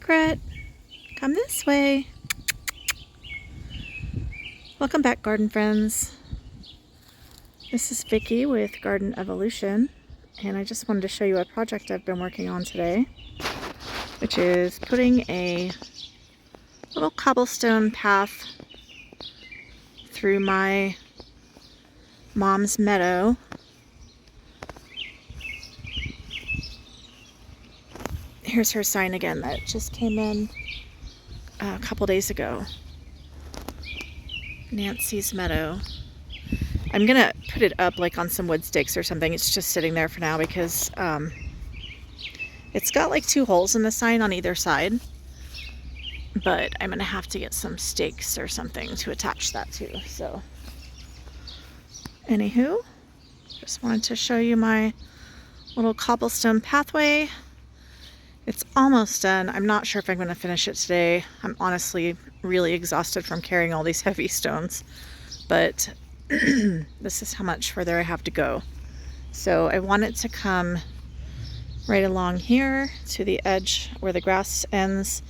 secret. Come this way. Welcome back, garden friends. This is Vicki with Garden Evolution, and I just wanted to show you a project I've been working on today, which is putting a little cobblestone path through my mom's meadow. Here's her sign again that just came in a couple days ago. Nancy's Meadow. I'm gonna put it up like on some wood stakes or something. It's just sitting there for now because it's got like 2 holes in the sign on either side, but I'm gonna have to get some stakes or something to attach that to. So anywho, just wanted to show you my little cobblestone pathway. It's almost done. I'm not sure if I'm going to finish it today. I'm honestly really exhausted from carrying all these heavy stones, but this is how much further I have to go. So I want it to come right along here to the edge where the grass ends,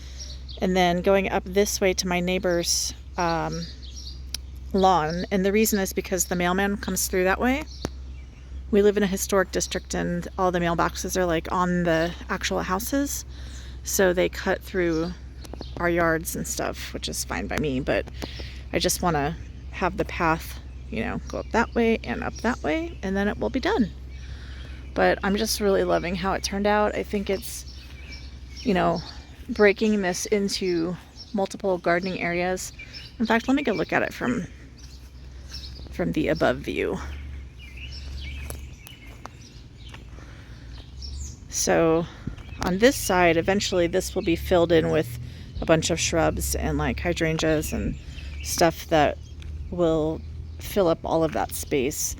and then going up this way to my neighbor's lawn. And the reason is because the mailman comes through that way. We live in a historic district and all the mailboxes are like on the actual houses. So they cut through our yards and stuff, which is fine by me, but I just want to have the path, you know, go up that way and up that way, and then it will be done. But I'm just really loving how it turned out. I think it's, you know, breaking this into multiple gardening areas. In fact, let me go look at it from the above view. So on this side, eventually this will be filled in with a bunch of shrubs and like hydrangeas and stuff that will fill up all of that space.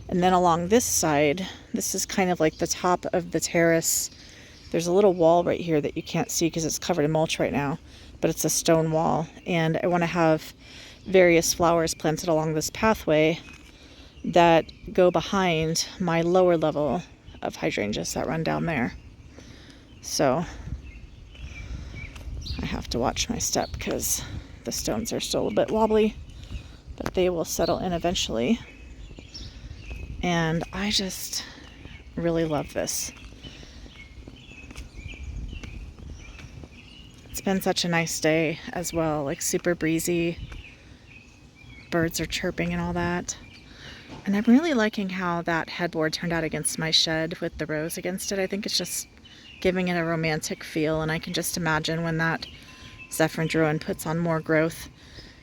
And then along this side, this is kind of like the top of the terrace. There's a little wall right here that you can't see because it's covered in mulch right now, but it's a stone wall. And I want to have various flowers planted along this pathway that go behind my lower level of hydrangeas that run down there. So I have to watch my step because the stones are still a bit wobbly, but they will settle in eventually. And I just really love this. It's been such a nice day as well, like super breezy. Birds are chirping and all that. And I'm really liking how that headboard turned out against my shed with the rose against it. I think it's just giving it a romantic feel, and I can just imagine when that Zephyr puts on more growth,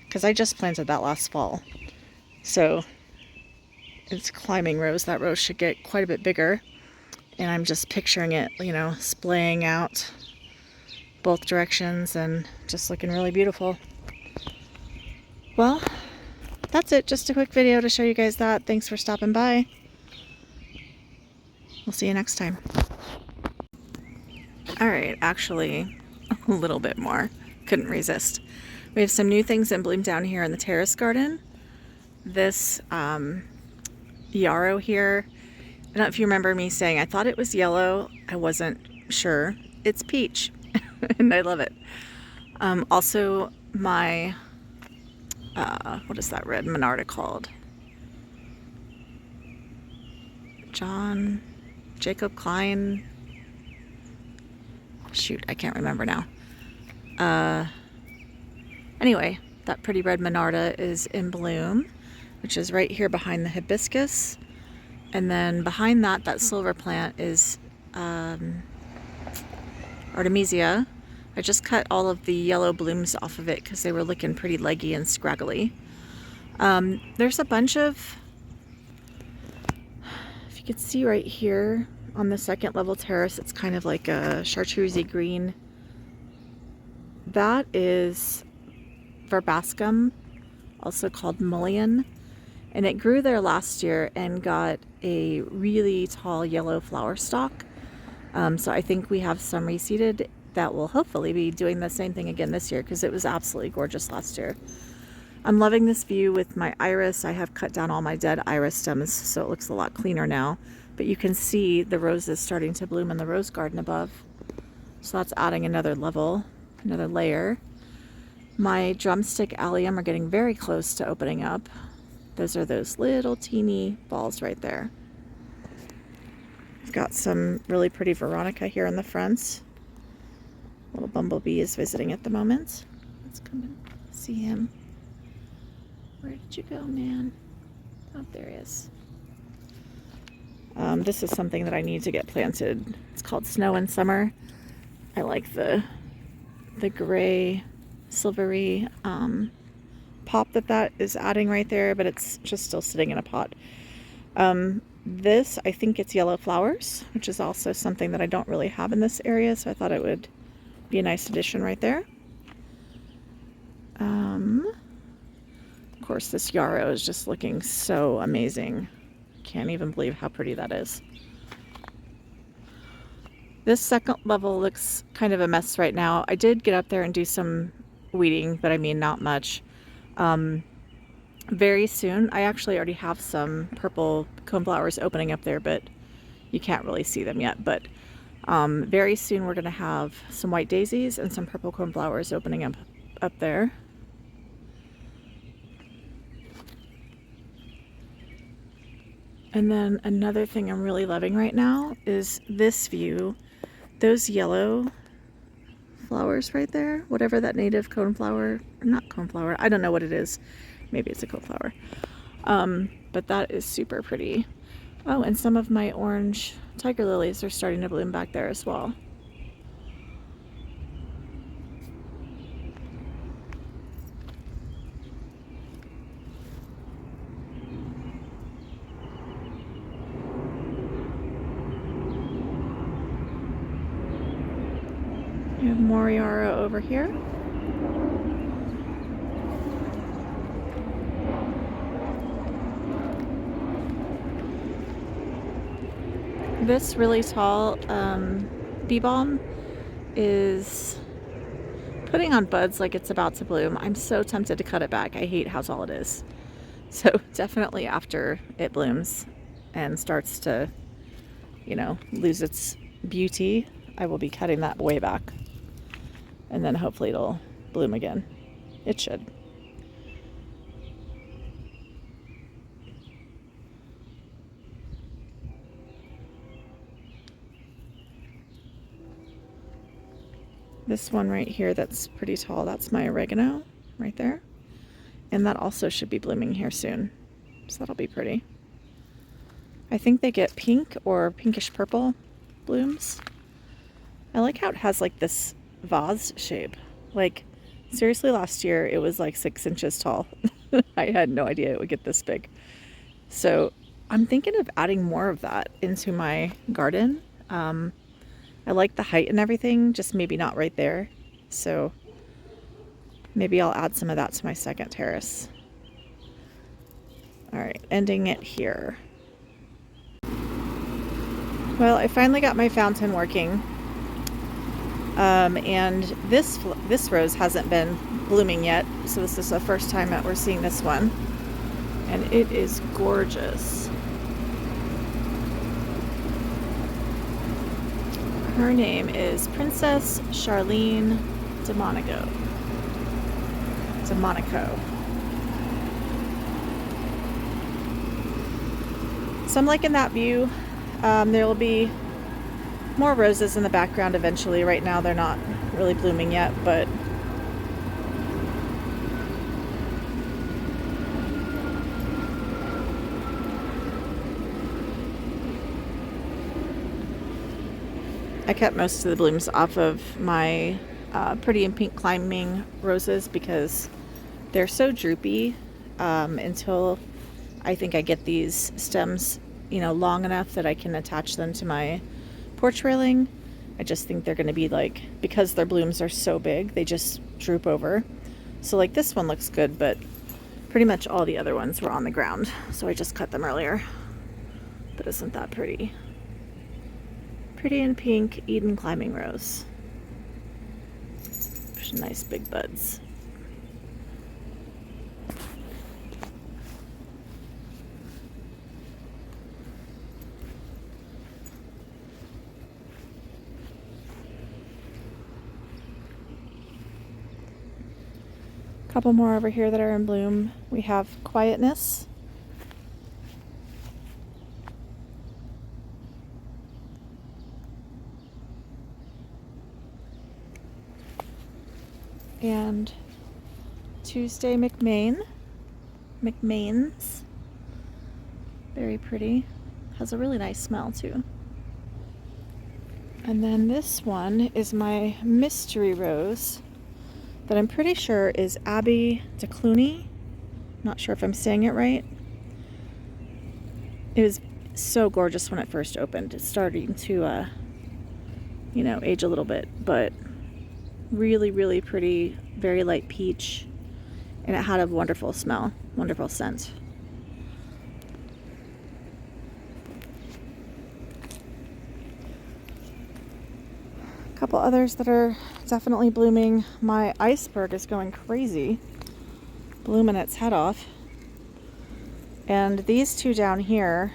because I just planted that last fall. So it's climbing rose. That rose should get quite a bit bigger, and I'm just picturing it, you know, splaying out both directions and just looking really beautiful. Well, that's it. Just a quick video to show you guys that. Thanks for stopping by. We'll see you next time. All right, actually, a little bit more. Couldn't resist. We have some new things in bloom down here in the terrace garden. This yarrow here, I don't know if you remember me saying I thought it was yellow. I wasn't sure. It's peach, and I love it. Also, my what is that red Monarda called? Jacob Klein. Shoot, I can't remember now. Anyway, that pretty red Monarda is in bloom, which is right here behind the hibiscus. And then behind that, that silver plant is Artemisia. I just cut all of the yellow blooms off of it because they were looking pretty leggy and scraggly. There's a bunch of, if you could see right here on the second level terrace, it's kind of like a chartreusey green. That is verbascum, also called mullein, and it grew there last year and got a really tall yellow flower stalk. So I think we have some reseeded that will hopefully be doing the same thing again this year because it was absolutely gorgeous last year. I'm loving this view with my iris. I have cut down all my dead iris stems so it looks a lot cleaner now, but you can see the roses starting to bloom in the rose garden above. So that's adding another level. another layer. My drumstick allium are getting very close to opening up. Those are those little teeny balls right there. I've got some really pretty Veronica here in the front. Little bumblebee is visiting at the moment. Let's come and see him. Where did you go, man? Oh, there he is. This is something that I need to get planted. It's called Snow in Summer. I like the gray, silvery pop that is adding right there, but it's just still sitting in a pot. This, I think it's yellow flowers, which is also something that I don't really have in this area, so I thought it would be a nice addition right there. Of course, this yarrow is just looking so amazing. Can't even believe how pretty that is. This second level looks kind of a mess right now. I did get up there and do some weeding, but I mean not much. Very soon, I actually already have some purple coneflowers opening up there, but you can't really see them yet. But very soon we're going to have some white daisies and some purple coneflowers opening up there. And then another thing I'm really loving right now is this view. Those yellow flowers right there, whatever that native coneflower, not coneflower, I don't know what it is. Maybe it's a coneflower. But that is super pretty. Oh, and some of my orange tiger lilies are starting to bloom back there as well. We have more yarrow over here. This really tall bee balm is putting on buds like it's about to bloom. I'm so tempted to cut it back. I hate how tall it is. So definitely after it blooms and starts to, you know, lose its beauty, I will be cutting that way back. And then hopefully it'll bloom again. It should. This one right here that's pretty tall, that's my oregano right there. And that also should be blooming here soon. So that'll be pretty. I think they get pink or pinkish purple blooms. I like how it has like this vase shape. Like seriously, last year it was like 6 inches tall. I had no idea it would get this big. So I'm thinking of adding more of that into my garden. I like the height and everything, just maybe not right there. So maybe I'll add some of that to my second terrace. All right, ending it here. Well, I finally got my fountain working. And this rose hasn't been blooming yet, so this is the first time that we're seeing this one. And it is gorgeous. Her name is Princess Charlene DeMonico. So I'm liking that view. There will be more roses in the background eventually. Right now they're not really blooming yet, but I kept most of the blooms off of my pretty and pink climbing roses because they're so droopy until I think I get these stems, you know, long enough that I can attach them to my porch railing. I just think they're going to be like, because their blooms are so big, they just droop over. So like this one looks good, but pretty much all the other ones were on the ground. So I just cut them earlier. But isn't that pretty? Pretty and pink Eden climbing rose. Nice big buds. A couple more over here that are in bloom. We have Quietness. And Tuesday McMain's. Very pretty. Has a really nice smell too. And then this one is my mystery rose that I'm pretty sure is Abbey de Cluny. Not sure if I'm saying it right. It was so gorgeous when it first opened. It's starting to, age a little bit, but really, really pretty, very light peach, and it had a wonderful smell, wonderful scent. A couple others that are definitely blooming. My iceberg is going crazy, blooming its head off. And these two down here,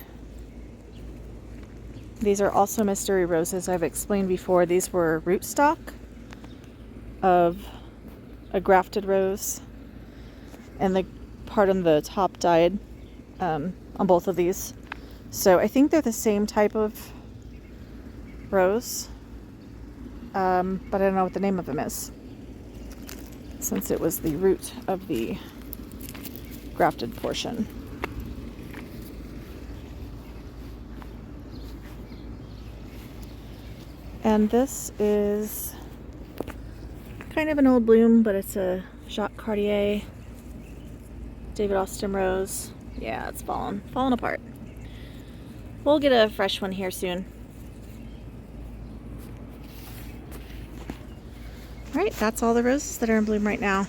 these are also mystery roses. I've explained before, these were rootstock of a grafted rose, and the part on the top died on both of these. So I think they're the same type of rose, but I don't know what the name of them is, since it was the root of the grafted portion. And this is kind of an old bloom, but it's a Jacques Cartier David Austin rose. Yeah, it's fallen apart. We'll get a fresh one here soon. All right, that's all the roses that are in bloom right now.